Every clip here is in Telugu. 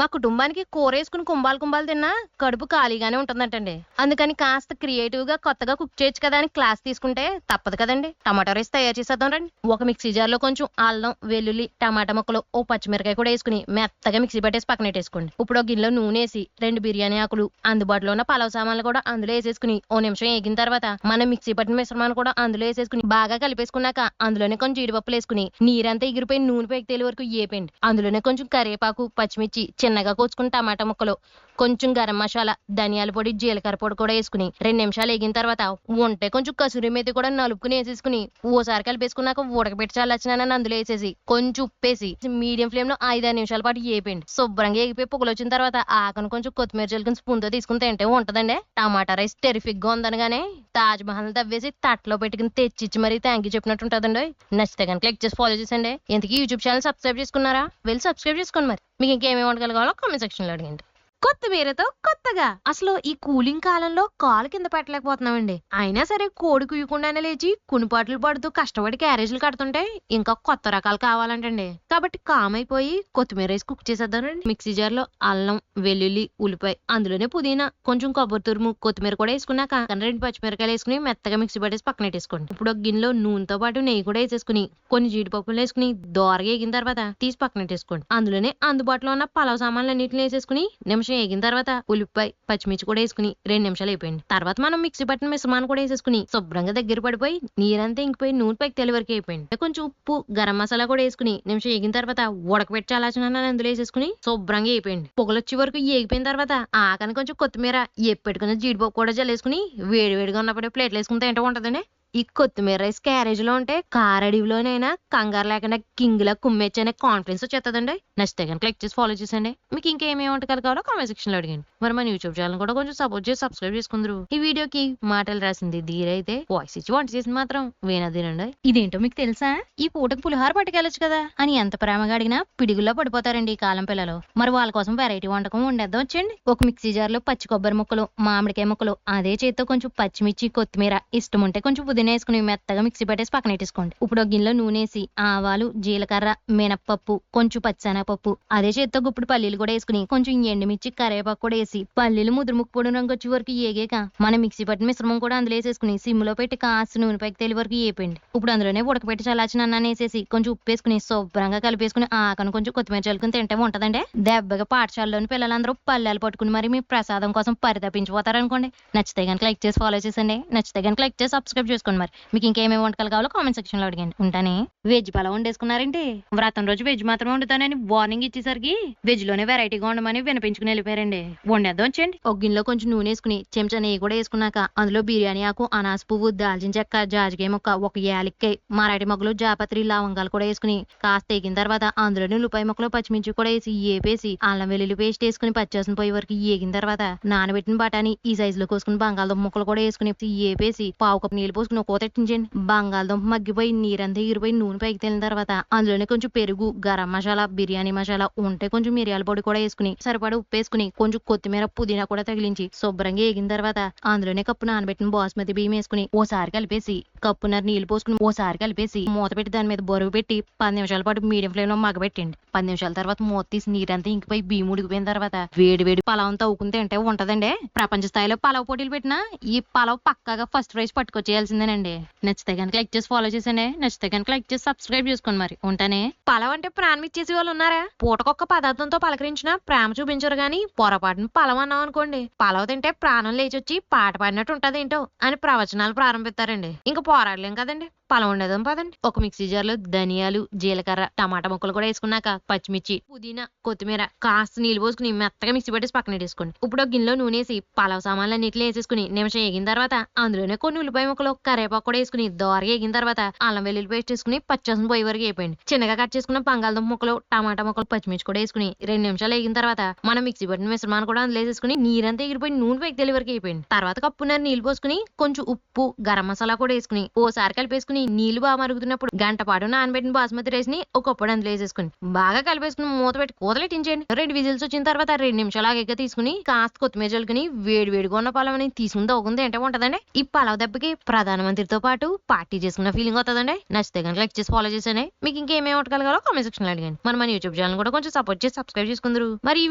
మా కుటుంబానికి కూరేసుకుని కుంభాలు కుంభాలు తిన్నా కడుపు ఖాళీగానే ఉంటుందంటండి. అందుకని కాస్త క్రియేటివ్ గా కొత్తగా కుక్ చేయొచ్చు కదా అని క్లాస్ తీసుకుంటే తప్పదు కదండి. టమాటో రైస్ తయారు చేసేద్దాం రండి. ఒక మిక్సీ జార్ లో కొంచెం అల్లం, వెల్లుల్లి, టమాటా ముక్కలు, ఓ పచ్చిమిరకాయ కూడా వేసుకుని మెత్తగా మిక్సీ పట్టేసి పక్కన పెట్టేసుకోండి. ఇప్పుడు ఒక గిన్నెలో నూనె వేసి 2 బిర్యానీ ఆకులు, అందుబాటులో ఉన్న పలావ్ సామాన్లు కూడా అందులో వేసేసుకుని ఓ నిమిషం వేగిన తర్వాత మనం మిక్సీ పట్టిన మిశ్రమాన్ని కూడా అందులో వేసేసుకుని బాగా కలిపేసుకున్నాక అందులోనే కొంచెం జీడిపప్పులు వేసుకుని నీరంతా ఎగిరిపోయి నూనె పైకి తేలి వరకు వేపండి. అందులోనే కొంచెం కరివేపాకు, పచ్చిమిర్చి, చిన్నగా కోసుకుని టమాటా ముక్కలు, కొంచెం గరం మసాలా, ధనియాల పొడి, జీలకర్ర పొడి కూడా వేసుకుని 2 నిమిషాలు వేగిన తర్వాత ఉంటే కొంచెం కసూరి మేతి కూడా నలుపుకుని వేసేసుకుని ఓసారి కలిపేసుకున్నాక ఉడకబెట్టి చల్లచ్చినానని అందులో వేసేసి కొంచెం ఉప్పేసి మీడియం ఫ్లేమ్ లో 5-6 నిమిషాల పాటు వేపండి. శుభ్రంగా ఎగిపోయి పొగలు వచ్చిన తర్వాత ఆకను కొంచెం కొత్తిమీర జల్లుకుని స్పూన్ తో తీసుకుని తింటే ఉంటదండి. టమాటా రైస్ టెరిఫిక్ గా ఉందనగానే తాజ్ మహల్ తవ్వేసి తట్లో పెట్టుకుని తెచ్చిచ్చి మరీ థ్యాంక్ యూ చెప్పినట్టు ఉంటదండి. నచ్చితే కనుక క్లిక్ చేసి ఫాలో చేసండి. ఇంతకీ యూట్యూబ్ ఛానల్ సబ్స్క్రైబ్ చేసుకున్నారా? వెళ్ళి సబ్స్క్రైబ్ చేసుకోండి. మరి మీకు ఇంకేమేమి వంటకాలు కామెంట్ సెక్షన్ లో అడగండి. కొత్తిమీరతో కొత్తగా అసలు ఈ కూలింగ్ కాలంలో కాలు కింద పెట్టలేకపోతున్నామండి. అయినా సరే కోడి కుయ్యకుండానే లేచి కునిపాట్లు పడుతూ కష్టపడి క్యారేజీలు కడుతుంటే ఇంకా కొత్త రకాలు కావాలంటండి. కాబట్టి కామ్ అయిపోయి కొత్తిమీర వేసి కుక్ చేసేద్దామండి. మిక్సీ జార్ లో అల్లం, వెల్లుల్లి, ఉల్లిపాయ, అందులోనే పుదీనా, కొంచెం కొబ్బరి తురుము, కొత్తిమీర కూడా వేసుకున్నాక 2 పచ్చిమిరకాయలు వేసుకుని మెత్తగా మిక్సీ పట్టేసి పక్కన పెట్టేసుకోండి. ఇప్పుడు ఒక గిన్నెలో నూనెతో పాటు నెయ్యి కూడా వేసేసుకుని కొన్ని జీడిపప్పులు వేసుకుని దోరగా వేగిన తర్వాత తీసి పక్కన పెట్టేసుకోండి. అందులోనే అందుబాటులో ఉన్న పలావ్ సామాన్లు అన్నింటిని వేసేసుకుని నిమిషం వేగిన తర్వాత ఉల్లిపాయ, పచ్చిమిర్చి కూడా వేసుకుని 2 నిమిషాలు అయిపోయింది. తర్వాత మనం మిక్సీ పట్టిన మిశ్రమాన్ని కూడా వేసేసుకుని శుభ్రంగా దగ్గర పడిపోయి నీరంతా ఇంకిపోయి నూనె పైకి తెలి వరకు అయిపోయింది. కొంచెం ఉప్పు, గరం మసాలా కూడా వేసుకుని నిమిషం వేగిన తర్వాత ఉడకబెట్టి చల్లార్చిన అందులో వేసేసుకుని శుభ్రంగా అయిపోయింది. పొగలొచ్చే వరకు ఏగిపోయిన తర్వాత ఆకని కొంచెం కొత్తిమీర, పెట్టుకున్న జీడిపప్పు కూడా జల్లేసుకుని వేడివేడిగా ఉన్నప్పుడే ప్లేట్లు వేసుకుని తింటూ ఉంటదండి. ఈ కొత్తిమీర రైస్ క్యారేజ్ లో ఉంటే కారడివిలోనైనా కంగారు లేకుండా కింగ్ లా కుమ్మేచ్చనే కాన్ఫిడెన్స్ వచ్చేస్తుందండి. నచ్చితే కనుక క్లిక్ చేసి ఫాలో చేసండి. మీకు ఇంకేమేమి వంటకాలు కావాలో కామెంట్ సెక్షన్ లో అడిగండి. మరి మన యూట్యూబ్ ఛానల్ కూడా కొంచెం సపోర్ట్ చేసి సబ్స్క్రైబ్ చేసుకుందరు. ఈ వీడియోకి మాటలు రాసింది ధీరైతే, వాయిస్ ఇచ్చి వంట చేసింది మాత్రం వేనదేనండి. ఇదేంటో మీకు తెలుసా? ఈ పూటకు పులిహార పట్టుకెళ్ళొచ్చు కదా అని ఎంత ప్రేమగా అడిగినా పిడుగుల్లో పడిపోతారండి ఈ కాలం పిల్లలు. మరి వాళ్ళ కోసం వెరైటీ వంటకం వండేద్దాం వచ్చండి. ఒక మిక్సీ జార్ లో పచ్చి కొబ్బరి ముక్కలు, మామిడికాయ ముక్కలు, అదే చేత్తో కొంచెం పచ్చిమిర్చి, కొత్తిమీర, ఇష్టం ఉంటే కొంచెం పుదీనా వేసుకుని మెత్తగా మిక్సీ పట్టేసి పక్కన పెట్టేసుకోండి. ఇప్పుడు ఒక గిన్నెలో నూనె వేసి ఆవాలు, జీలకర్ర, మినప్పప్పు, కొంచెం పచ్చెనగపప్పు, అదే చేత్తో గుప్పుడు పల్లీలు కూడా వేసుకుని కొంచెం ఎండుమిర్చి, కరివేపాకు కూడా వేసి పల్లీలు ముద్ర ముక్కుపోవడం రంగు వచ్చే వరకు ఏగాక మనం మిక్సీ పట్టిన మిశ్రమం కూడా అందులో వేసేసుకుని సిమ్ లో పెట్టి కాస్త నూనె పైకి తేలి వరకు వేపండి. ఇప్పుడు అందులోనే ఉడకపెట్టి చల్లార్చిన అన్నాన్ని వేసేసి కొంచెం ఉప్పు వేసుకుని శుభ్రంగా కలిపేసుకుని ఆకను కొంచెం కొత్తిమీర చల్లుకుని తింటే ఉంటదండి. దెబ్బగా పాఠశాలలోని పిల్లలందరూ పల్లెలు పట్టుకుని మరి మీ ప్రసాదం కోసం పరితపించిపోతారనుకోండి. నచ్చితే కనుక లైక్ చేసి ఫాలో చేసండి. నచ్చితే కనుక లైక్ చేసి సబ్స్క్రైబ్ చేసుకోండి. మరి మీకు ఇంకేమేమి వంటకాలు కావాలో కామెంట్ సెక్షన్ లో అడిగండి. ఉంటానే. వెజ్ పలావ్ వండేసుకున్నారంటే వ్రతం రోజు వెజ్ మాత్రమే వండుతానని వార్నింగ్ ఇచ్చేసరికి వెజ్ లోనే వెరైటీగా ఉండమని వినిపించుకుని వెళ్ళిపోయారండి. వండేద్దాం వచ్చండి. ఒక గిన్నెలో కొంచెం నూనె వేసుకుని చెంచా నెయ్యి కూడా వేసుకున్నాక అందులో బిర్యానీ ఆకు, అనాస పువ్వు, దాల్చిన చెక్క, జాజికాయ ముక్క, ఒక యాలక్కాయ, మరాఠీ మొగ్గలు, జాపత్రి, లవంగాలు కూడా వేసుకుని కాస్త ఎగిన తర్వాత అందులోనే ఉల్లిపాయ ముక్కలు, పచ్చిమిర్చి కూడా వేసి ఏపేసి అల్లం వెల్లుల్లి పేస్ట్ వేసుకుని పచ్చివాసన పోయే వరకు ఏగిన తర్వాత నానబెట్టిన బఠానీ ఈ సైజు లో కోసుకుని బంగాళదుంప ముక్కలు కూడా వేసుకుని ఏపేసి పావు కప్పు నీళ్ళు పోసుకుని కోతెట్టించండి. బంగాళదుంప మగ్గిపోయి నీరంతా ఎగిరిపోయి నూనె పైకి తేలిన తర్వాత అందులోనే కొంచెం పెరుగు, గరం మసాలా, బిర్యానీ మసాలా ఉంటే కొంచెం మిరియాల పొడి కూడా వేసుకుని సరిపడా ఉప్పు వేసుకుని కొంచెం కొత్తిమీర, పుదీనా కూడా తగిలించి శుభ్రంగా ఏగిన తర్వాత అందులోనే కప్పు నానబెట్టిన బాస్మతి బియ్యం వేసుకుని ఓసారి కలిపేసి కప్పున్నర నీళ్లు పోసుకుని ఓసారి కలిపేసి మూత పెట్టి దాని మీద బరువు పెట్టి 10 నిమిషాల పాటు మీడియం ఫ్లేమ్ లో మగ్గబెట్టండి. 10 నిమిషాల తర్వాత మూత తీసి నీరంతా ఇంకిపోయి బియ్యం ఉడికిపోయిన తర్వాత వేడి వేడి పలావ్ తవ్వుకుని తింటే ఉంటదండి. ప్రపంచ స్థాయిలో పలావ్ పోటీలు పెట్టినా ఈ పలావ్ పక్కాగా ఫస్ట్ ప్రైజ్ పట్టుకొచ్చేయాల్సిందేనండి. నచ్చితే కనుక లైక్ చేసి ఫాలో చేసండి. నచ్చితే కనుక లైక్ చేసి సబ్స్క్రైబ్ చేసుకోండి. మరి ఉంటానే. పలావ్ అంటే ప్రాణం ఇచ్చేసి వాళ్ళు ఉన్నారా? పూటకొక్క పదార్థంతో పలకరించినా ప్రేమ చూపించరు గాని పొరపాటున పలావ్ అన్నాం అనుకోండి, పలావ్ తింటే ప్రాణం లేచొచ్చి పాట పాడినట్టు ఉంటదేంటో అని ప్రవచనాలు ప్రారంభిస్తారండి. ఇంకా పోరాడలేం కదండి. పలావ్ ఉండేదాం పదండి. ఒక మిక్సీ జార్ లో ధనియాలు, జీలకర్ర, టమాటా ముక్కలు కూడా వేసుకున్నాక పచ్చిమిర్చి, పుదీనా, కొత్తిమీర కాస్త నీళ్ళు పోసుకుని మెత్తగా మిక్సీ పట్టేసి పక్కన పెట్టేసుకోండి. ఇప్పుడు గిన్నెలో నూనెసి పలావ్ సామాన్లు అన్నింటిలో వేసేసుకుని నిమిషం వేగిన తర్వాత అందులోనే కొన్ని ఉల్లిపాయ ముక్కలు, కరివేపాకు కూడా వేసుకుని దోరగా వేగిన తర్వాత అల్లం వెల్లుల్లి పేస్ట్ వేసుకుని పచ్చివాసన పోయే వరకు వేపండి. చిన్నగా కట్ చేసుకున్న బంగాళదుంప ముక్కలు, టమాటా ముక్కలు, పచ్చిమిర్చి కూడా వేసుకుని 2 నిమిషాలు వేగిన తర్వాత మనం మిక్సీ పట్టిన మిశ్రమాన్ని కూడా అందులో వేసేసుకుని నీరంతా ఎగిరిపోయి నూనె పైకి తేలి వరకు వేపండి. తర్వాత కప్పున్నర నీళ్ళు పోసుకుని కొంచెం ఉప్పు, గరం మసాలా కూడా వేసుకుని ఓసారి కలిపేసుకుని వేసుకుని నీళ్లు బాగా మరుగుతున్నప్పుడు గంట పాటు నానబెట్టిన బాస్మతి రైస్ ని ఒక కప్పుడు అందులో వేసేసుకుని బాగా కలిపేసుకుని మూత పెట్టి కూతలెట్టించండి. 2 విజిల్స్ వచ్చిన తర్వాత 2 నిమిషాలు ఆగాక తీసుకుని కాస్త కొత్తిమీర చల్లుకుని వేడి వేడిగా ఉన్న పలావ్ తీసుకుని తవ్వుకుంది ఏంటో ఉంటదండి. ఈ పలావ్ దెబ్బకి ప్రధానమంత్రితో పాటు పార్టీ చేసుకున్న ఫీలింగ్ వస్తుందండి. నచ్చితే కనుక లైక్ చేసి ఫాలో చేసానే. మీకు ఇంకేమేమి వంటకాలు కామెంట్ సెక్షన్ లో అడిగండి. మన యూట్యూబ్ ఛానల్ కూడా కొంచెం సపోర్ట్ చేసి సబ్స్క్రైబ్ చేసుకుందరు. మరి ఈ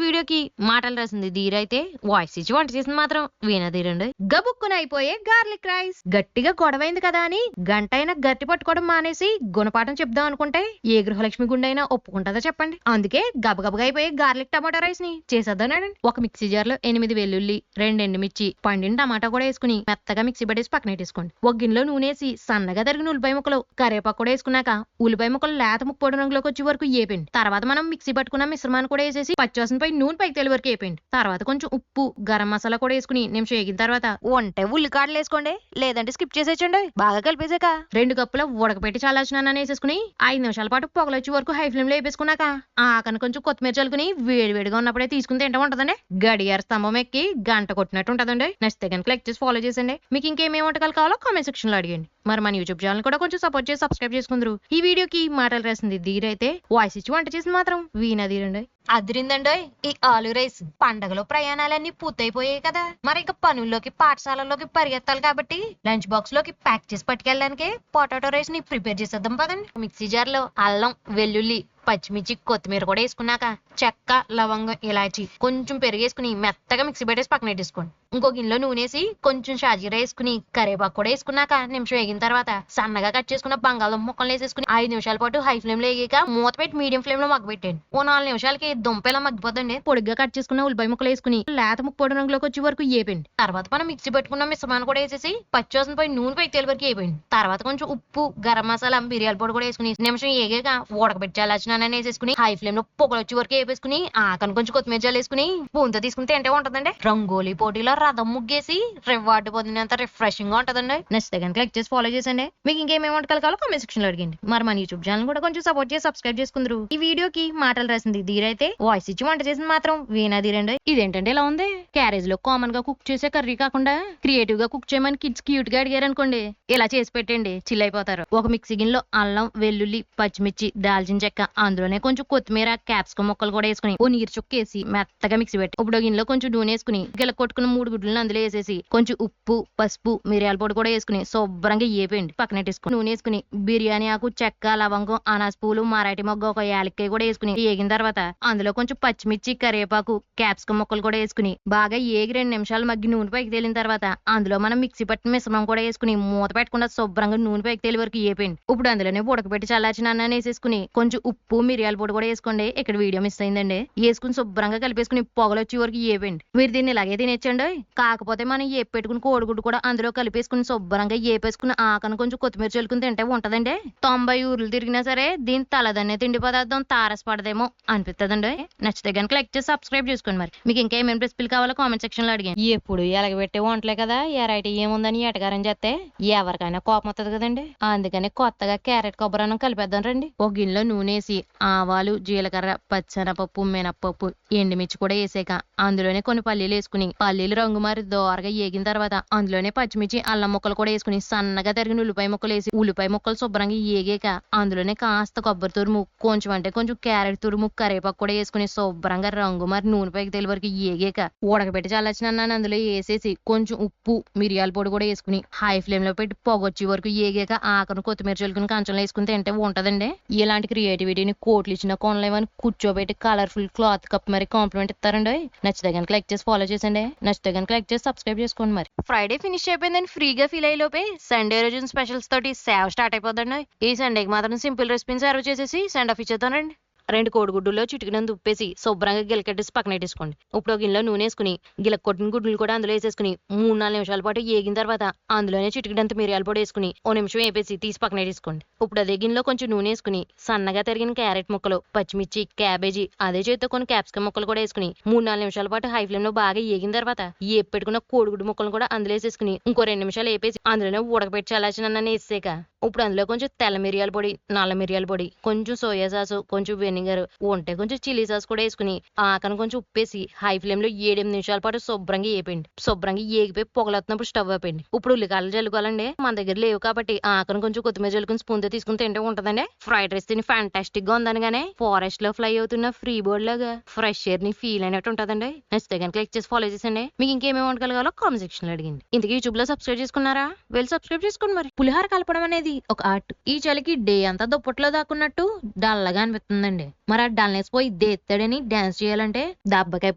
వీడియోకి మాటలు రాసింది ధీర అయితే వాయిస్ ఇచ్చి వంట చేసింది మాత్రం వీణధీరండి. గబుక్కున అయిపోయే గార్లిక్ రైస్. గట్టిగా గొడవైంది కదా అని గంటైనా గట్టి పట్టుకోవడం మానేసి గుణపాఠం చెప్దాం అనుకుంటే ఏ గృహలక్ష్మి గుండె అయినా ఒప్పుకుంటుందా చెప్పండి. అందుకే గబగబగా అయిపోయే గార్లిక్ టమాటా రైస్ ని చేసేద్దానండి. ఒక మిక్సీ జార్ లో 8 వెల్లుల్లి, 2 ఎండుమిర్చి, పండిన టమాటా కూడా వేసుకుని మెత్తగా మిక్సీ పట్టేసి పక్కన పెట్టేసుకోండి. ఒక గిన్నెలో నూనెసి సన్నగా తరిగిన ఉల్లిపాయ ముక్కలు, కరివేపాకు కూడా వేసుకున్నాక ఉల్లిపాయ ముక్కలు లేత ముక్కోడి రంగులోకి వచ్చే వరకు ఏపండి. తర్వాత మనం మిక్సీ పట్టుకున్న మిశ్రమాన్ని కూడా వేసేసి పచ్చివాసనపై నూనె పైకి తేలి వరకు వేపండి. తర్వాత కొంచెం ఉప్పు, గరం మసాలా కూడా వేసుకుని నిమిషం వేగిన తర్వాత వంటే ఉల్లికాడలు వేసుకోండి, లేదంటే స్కిప్ చేసేయచ్చండి. బాగా కలిపేసాక 2 కప్పుల ఉడకపెట్టి చల్లార్చిన వేసేసుకుని 5 నిమిషాల పాటు పొగలొచ్చి వరకు హై ఫ్లేమ్ లో వేపేసుకున్నాక ఆకన కొంచెం కొత్తిమీర చల్లుకుని వేడివేడిగా ఉన్నప్పుడే తీసుకుని తింటా ఉంటదండి. గడియార స్తంభం ఎక్కి గంట కొట్టినట్టు ఉంటదండి. నచ్చితే కనుక లైక్ చేసి ఫాలో చేసండి. మీకు ఇంకేమేమి వంటకాలు కావాలో కామెంట్ సెక్షన్ లో అడిగండి. మరి మన యూట్యూబ్ ఛానల్ కూడా కొంచెం సపోర్ట్ చేసి సబ్స్క్రైబ్ చేసుకుందరు. ఈ వీడియోకి మాటలు రాసింది ధీర అయితే వాయిస్ ఇచ్చి వంట చేసింది మాత్రం వీణధీరండి. అదిరిందండి ఈ ఆలు రైస్. పండగలో ప్రయాణాలన్నీ పూర్తయిపోయాయి కదా, మరి ఇంకా పనుల్లోకి పాఠశాలలోకి పరిగెత్తాలి కాబట్టి లంచ్ బాక్స్ లోకి ప్యాక్ చేసి పట్టుకెళ్ళడానికి పొటాటో రైస్ ని ప్రిపేర్ చేసేద్దాం పదండి. మిక్సీ జార్ లో అల్లం, వెల్లుల్లి, పచ్చిమిర్చి, కొత్తిమీర కూడా వేసుకున్నాక చెక్క, లవంగం, ఇలాచి కొంచెం పెరిగేసుకుని మెత్తగా మిక్సీ పెట్టేసి పక్కన పెట్టేసుకోండి. ఇంకో గిన్నెలో నూనెసి కొంచెం షాజీరా వేసుకుని కరివేపాకు కూడా వేసుకున్నాక నిమిషం వేగిన తర్వాత సన్నగా కట్ చేసుకున్న బంగాళదుంప ముక్కలు వేసేసుకుని 5 నిమిషాల పాటు హై ఫ్లేమ్ లో వేగాక మూత పెట్టి మీడియం ఫ్లేమ్ లో మగ్గబెట్టండి. ఓ 4 నిమిషాలకి దుంప ఇలా మగ్గిపోద్దండి. పొడిగా కట్ చేసుకున్న ఉల్లిపాయ ముక్కలు వేసుకుని లేత ముక్కోడి రంగులోకి వచ్చే వరకు వేపండి. తర్వాత మనం మిక్సీ పెట్టుకున్న మిశ్రమాన్ని కూడా వేసేసి పచ్చివాసనపై నూనె పైకి తేలి వరకు వేపండి. తర్వాత కొంచెం ఉప్పు, గరం మసాలా, మిరియాల పొడి కూడా వేసుకుని నిమిషం వేగాక ఉడకబెట్టి చల్లార్చిన వేసేసుకుని హై ఫ్లేమ్ లో పొగలు వచ్చే వరకు వేపేసుకుని ఆకని కొంచెం కొత్తిమీర జల్లేసుకుని స్పూన్ తో తీసుకుని తింటే ఉంటదండి. రంగోలీ పోటీలో రథం ముగ్గేసి రివార్డు పొందినంత రిఫ్రెషింగ్ గా ఉంటదండి. నచ్చితే కనుక లైక్ చేసి ఫాలో చేసండి. మీకు ఇంకేమేమి వంటకాలు కావాలో కామెంట్ సెక్షన్ లో అడిగండి. మరి మన యూట్యూబ్ ఛానల్ కూడా కొంచెం సపోర్ట్ చేసి సబ్స్క్రైబ్ చేసుకుందరు. ఈ వీడియోకి మాటలు రాసింది ధీర అయితే వాయిస్ ఇచ్చి వంట చేసింది మాత్రం వీణధీరండి. ఇదేంటంటే ఇలా ఉంది. క్యారేజ్ లో కామన్ గా కుక్ చేసే కర్రీ కాకుండా క్రియేటివ్ గా కుక్ చేయమని కిడ్స్ క్యూట్ గా అడిగారు అనుకోండి, ఇలా చేసి పెట్టండి, చిల్ అయిపోతారు. ఒక మిక్సీ గిన్నెలో అల్లం, వెల్లుల్లి, పచ్చిమిర్చి, దాల్చిన చెక్క, అందులోనే కొంచెం కొత్తిమీర, క్యాప్సికం ముక్కలు కూడా వేసుకుని ఓ నీరు చుక్కేసి మెత్తగా మిక్సీ పెట్టి ఇప్పుడు గిన్నెలో కొంచెం నూనె వేసుకుని గిల్ల కొట్టుకున్న 3 గుడ్లను అందులో వేసేసి కొంచెం ఉప్పు, పసుపు, మిరియాల పొడి కూడా వేసుకుని శుభ్రంగా ఏపేయండి. పక్కనెట్టేసుకుని నూనె వేసుకుని బిర్యానీ ఆకు, చెక్క, లవంగం, అనాస పూలు, మరాఠీ మొగ్గ, ఒక యాలక్కాయ కూడా వేసుకుని వేగిన తర్వాత అందులో కొంచెం పచ్చిమిర్చి, కరివేపాకు, క్యాప్సికం ముక్కలు కూడా వేసుకుని బాగా ఏగి 2 నిమిషాలు మగ్గి నూనె పైకి తేలిన తర్వాత అందులో మనం మిక్సీ పట్టిన మిశ్రమం కూడా వేసుకుని మూత పెట్టకుండా శుభ్రంగా నూనె పైకి తేలి వరకు ఏపేయండి. ఇప్పుడు అందులోనే ఉడకబెట్టి చల్లార్చిన అన్నాన్ని వేసేసుకుని కొంచెం ఉప్పు, మిరియాల పొడి కూడా వేసుకోండి. ఇక్కడ వీడియో మిస్ అయిందండి. వేసుకుని శుభ్రంగా కలిపేసుకుని పొగలు వచ్చే వరకు ఏపండి. మీరు దీన్ని ఇలాగే తినేచ్చండి. కాకపోతే మనం ఏపి పెట్టుకుని కోడిగుడ్డు కూడా అందులో కలిపేసుకుని శుభ్రంగా ఏపేసుకుని ఆకను కొంచెం కొత్తిమీర చల్లుకుని తింటే ఉంటదండి. 90 ఊర్లు తిరిగినా సరే దీని తలదన్నే తిండి పదార్థం తారసపడదేమో అనిపిస్తుందండి. నచ్చితే కనుక లైక్ చేసి సబ్స్క్రైబ్ చేసుకోండి. మరి మీకు ఇంకేమేమి రెసిపీలు కావాలో కామెంట్ సెక్షన్ లో అడిగాను. ఎప్పుడు ఎలగబెట్టే వంటలే కదా, ఎరైటీ ఏముందని ఎటగారం చేస్తే ఎవరికైనా కోపం వస్తుంది కదండి. అందుకని కొత్తగా క్యారెట్ కొబ్బరన్నం కలిపేద్దాం రండి. ఒక గిన్నెలో నూనెసి ఆవాలు, జీలకర్ర, పచ్చెనపప్పు, మినప్పప్పు, ఎండుమిర్చి కూడా వేసాక అందులోనే కొన్ని పల్లీలు వేసుకుని పల్లీలు రంగు మారి దోరగా ఏగిన తర్వాత అందులోనే పచ్చిమిర్చి, అల్లం ముక్కలు కూడా వేసుకుని సన్నగా తరిగిన ఉల్లిపాయ ముక్కలు వేసి ఉల్లిపాయ ముక్కలు శుభ్రంగా ఏగాక అందులోనే కాస్త కొబ్బరి తురుము, కొంచెం అంటే కొంచెం క్యారెట్ తురుము, కరివేపాకు కూడా వేసుకుని శుభ్రంగా రంగు మరి నూనె పైకి తేలి వరకు ఏగాక ఉడకబెట్టి చల్లార్చిన అన్నాన్ని అందులో వేసేసి కొంచెం ఉప్పు, మిరియాల పొడి కూడా వేసుకుని హై ఫ్లేమ్ లో పెట్టి పొగొచ్చి వరకు ఏగాక ఆకను కొత్తిమీర చల్లుకుని కంచంలో వేసుకుని తింటే ఉంటదండి. ఇలాంటి క్రియేటివిటీని కోట్లు ఇచ్చిన కొనలేమని కూర్చోబెట్టి కలర్ఫుల్ క్లాత్ కప్ మరి కాంప్లిమెంట్ ఇస్తారండి. నచ్చితే కనుక లైక్ చేసి ఫాలో చేసండి. నచ్చితే కనుక లైక్ చేసి సబ్స్క్రైబ్ చేసుకోండి. మరి ఫ్రైడే ఫినిష్ అయిపోయిందని ఫ్రీగా ఫీల్ అయ్యే లోపే సండే రోజు స్పెషల్స్ తోటి సేవ్ స్టార్ట్ అయిపోతుందండి. ఈ సండేకి మాత్రం సింపుల్ రెసిపీని సర్వ్ చేసేసి సెండ్ ఆఫ్ ఇచ్చేద్దానండి. 2 కోడిగుడ్డుల్లో చిటికినంత ఉప్పేసి శుభ్రంగా గిలకెట్టేసి పక్కన పెట్టేసుకోండి. ఇప్పుడు గిన్నెలో నూనె వేసుకుని గిలక కొట్టిన గుడ్లు కూడా అందులో వేసేసుకుని 3-4 నిమిషాల పాటు ఏగిన తర్వాత అందులోనే చిటికినంత మిరియాల పొడి వేసుకుని ఓ నిమిషం వేపేసి తీసి పక్కన పెట్టేసుకోండి. ఇప్పుడు అదే గిన్నెలో కొంచెం నూనె వేసుకుని సన్నగా తరిగిన క్యారెట్ ముక్కలు, పచ్చిమిర్చి, క్యాబేజీ, అదే చేతితో కొన్ని క్యాప్సికం ముక్కలు కూడా వేసుకుని 3-4 నిమిషాల పాటు హై ఫ్లేమ్ లో బాగా ఏగిన తర్వాత ఏపి పెట్టుకున్న కోడిగుడ్డు ముక్కలు కూడా అందులో వేసేసుకుని ఇంకో 2 నిమిషాలు వేపేసి అందులోనే ఉడకబెట్టి చల్లార్చిన వేసాక ఇప్పుడు అందులో కొంచెం తెల్ల మిరియాల పొడి, నల్ల మిరియాల పొడి, కొంచెం సోయా సాసు, కొంచెం వెనిగర్ నాని గారు ఉంటే కొంచెం చిల్లీ సాస్ కూడా వేసుకుని ఆకని కొంచెం ఉప్పేసి హై ఫ్లేమ్ లో 7-8 నిమిషాల పాటు శుభ్రంగా వేపండి. శుభ్రంగా ఏగిపోయి పొగలొస్తున్నప్పుడు స్టవ్ ఆపండి. ఇప్పుడు ఉల్లికాయలు జల్లుకోవాలండి. మన దగ్గర లేవు కాబట్టి ఆకని కొంచెం కొత్తిమీర జల్లుకుని స్పూన్ తో తీసుకుని తింటే ఉంటదండి. ఫ్రైడ్ రైస్ తిని ఫ్యాంటాస్టిక్ గా ఉందనగానే ఫారెస్ట్ లో ఫ్లై అవుతున్న ఫ్రీ బోర్డ్ లాగా ఫ్రెష్ ఎయిర్ ని ఫీల్ అయినట్టు ఉంటదండి. నచ్చితే కనుక క్లిక్ చేసి ఫాలో చేసండి. మీకు ఇంకేమేమి వంటకాలు కామెంట్ సెక్షన్ లో అడిగింది. ఇంతకీ యూట్యూబ్ లో సబ్స్క్రైబ్ చేసుకున్నారా? వెళ్ళి సబ్స్క్రైబ్ చేసుకోండి. మరి పులిహోర కలపడం అనేది ఒక ఆర్ట్. ఈ చలికి డే అంతా దుప్పట్లో దాక్కున్నట్టు డల్లగా అనిపిస్తుందండి. మరి ఆ డల్నెస్ పోయి దేత్తడని డాన్స్ చేయాలంటే దబ్బకాయ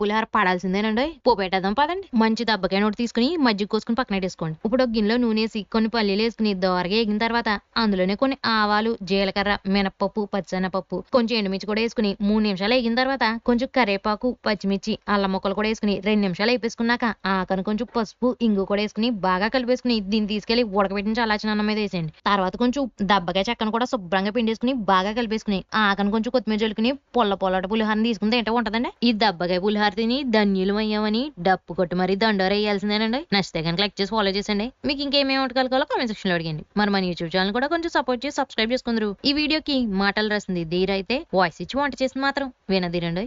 పులిహోర పడాల్సిందేనండి. పోపెట్టేద్దాం పదండి. మంచి దబ్బకాయ నోటి తీసుకుని మజ్జిగ కోసుకుని పక్కన పెట్టేసుకోండి. ఇప్పుడు ఒక గిన్నెలో నూనె వేసి కొన్ని పల్లీలు వేసుకుని దోరగా ఎగిన తర్వాత అందులోనే కొన్ని ఆవాలు, జీలకర్ర, మినపప్పు, పచ్చెనపప్పు, కొంచెం ఎండుమిర్చి కూడా వేసుకుని 3 నిమిషాలు ఎగిన తర్వాత కొంచెం కరివేపాకు, పచ్చిమిర్చి, అల్లం ముక్కలు కూడా వేసుకుని 2 నిమిషాలు వేపేసుకున్నాక ఆకని కొంచెం పసుపు, ఇంగు కూడా వేసుకుని బాగా కలిపేసుకుని దీన్ని తీసుకెళ్లి ఉడకబెట్టిన చల్లార్చిన అన్నం మీద వేసేయండి. తర్వాత కొంచెం దబ్బకాయ చెక్కను కూడా శుభ్రంగా పిండేసుకుని బాగా కలిపేసుకుని ఆకని కొంచెం కొత్తిమీర జల్లుకుని పొల్లటి పులిహోరని తీసుకుని తింటే ఉంటదండి. ఈ దబ్బకాయ పులిహోర తిని ధన్యులు అయ్యామని డప్పు కొట్టి మరీ దండోర వేయాల్సిందేనండి. నచ్చితే కనుక లైక్ చేసి ఫాలో చేసండి. మీకు ఇంకేమేమి వంటకాలు కావాలో కామెంట్ సెక్షన్ లో అడిగండి. మరి మన యూట్యూబ్ ఛానల్ కూడా కొంచెం సపోర్ట్ చేసి సబ్స్క్రైబ్ చేసుకుందరు. ఈ వీడియోకి మాటలు రాసింది ధీర అయితే వాయిస్ ఇచ్చి వంట చేసింది మాత్రం వినదీరండి.